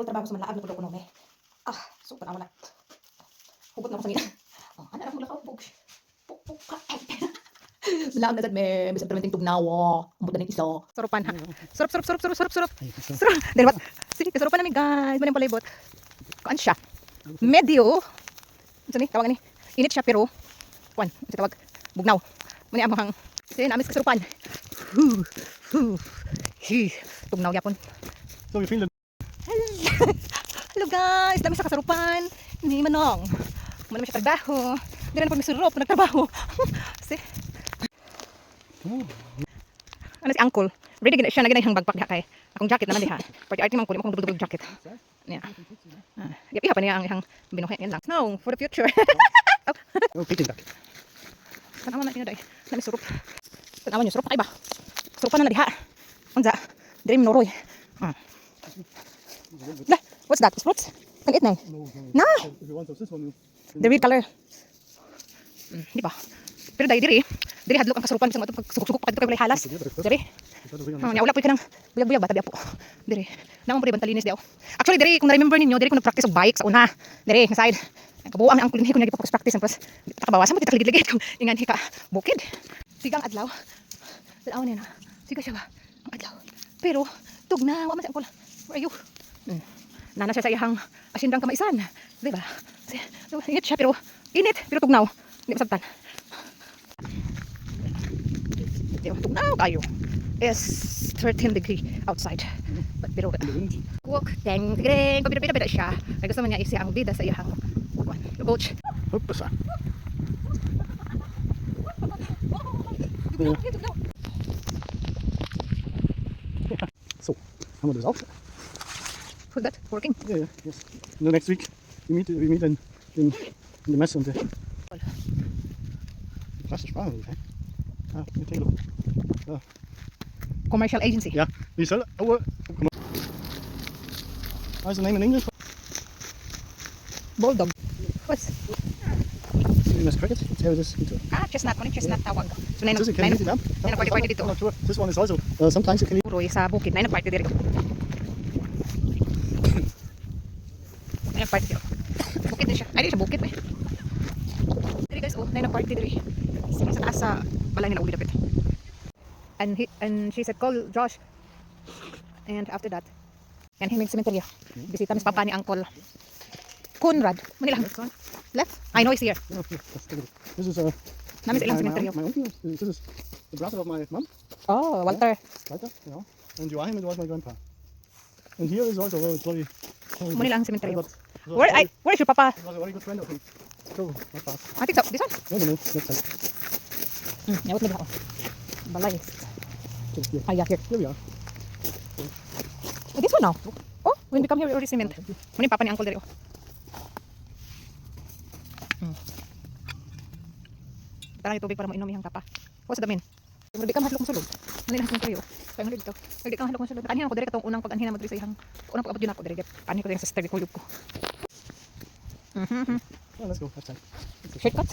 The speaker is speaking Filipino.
ko trabaho sa malaag na ko kuno me. Ah, super na wala. Hugot na ako sa nila. Oh, ana ra mo lakaw bug. Puk ka. Malaag na dad me, bisa permenting tugnawa. Umot na ning isa. Sarupan ha. Surup. Dili ba? Sige, kasarupan namin guys. Manang palibot. Kuan siya. Medyo. Ano ni tawagan ni? Init siya pero kuan, si tawag bugnaw. Muni among sige namis kasarupan. Tugnaw yapon. So, you feel the Hello guys, dami sa kasarupan. Hindi manong. Manong siya trabaho. Hindi na po misurup kung nagtrabaho. Kasi, ano si uncle? Ready gina siya na ginahang bagpak diha kay. Akong jacket naman diha. Party art man ko, akong dugdug jacket. Yeah. Iha pa niya ang ihang binuhi yan lang. Snow for the future. oh, picking back. Tanawa na day. Nami surup. Tanawa niyo surup ay ba? Surupan na diha. Unsa? Diri minoroy. What's that? Fruits? Can eat na. No. If you want this one, The red color. Di ba? Pero diri hadlok ang kasurupan sa matug sugok-sugok pa kadto kay walay halas. Diri. Nya wala po ka nang buyag-buyag bata di apo. Diri. Namon po bantalinis daw. Actually diri kung na-remember ninyo, diri ko nag-practice og bike sa una. Diri nga side. Kabuang ang uncle ni ko nagpa-practice tapos takabawasan mo titakligid kung ingan hika bukid. Sigang adlaw. Tanaw niya na. Siga siya ba? Ang adlaw. Pero tugna wa man sa uncle. Where are you? Nana siya sa iyang asindang kamaisan. Di ba? Init siya pero tugnaw. Hindi masabtan. Tugnaw kayo. It's 13 degree outside. But pero walk deng pabida siya. Kaya gusto man niya isi ang bida sa iyang coach. Hoppas. So, haben wir das auch? Who's that? Working? Yeah, yes. And the next week we meet in the Messe und der krasse Sprache, okay? Ah, mit Telo. Ja. Commercial agency. Ja, wie soll also name in English? Bulldog. What's This cricket. How is this? chestnut? Ano yung chestnut tawag? So, This is, can you eat it up? party dito. I'm not sure. This one is also. Sometimes you can eat. Uroy sa bukid. Na party dito. Na party dito. Bukid din siya. Ay, di siya bukid eh. Diri guys, na party diri. Sige sa taas sa balay nila uli dapit. And she said, call Josh. And after that, yan himig cemetery. Bisita mis papa ni Uncle Conrad. Manila. Left? I know he's here. This is Namin sa ilang cemetery. my uncle. This is the brother of my mom. Oh, Walter. Walter, yeah. And Joachim was my grandpa. And here is also very. Manila ang cemetery. But- Where's your papa? He was a very good friend of him. So, not fast. I think so. This one? No, next time. Nyawat na ako. Balay. So, here. Ay, yeah, here. Here we are. This one now. Oh, when we come here, we already cement. Muna yung papa ni Uncle Derek. Tarang yung tubig para mainom yung tapa. What's the mean? Kung di ka mahalok mo sulod. Manilang sa mga kaya nga dito. Kaya di ka mahalok mo sulod. Anihan ako Derek itong unang pag-anhin mo dito sa ihang. Unang pag-abot yun ako Derek. Paano ko din sa sister ko. Oh, let's go. That's it. Shortcut?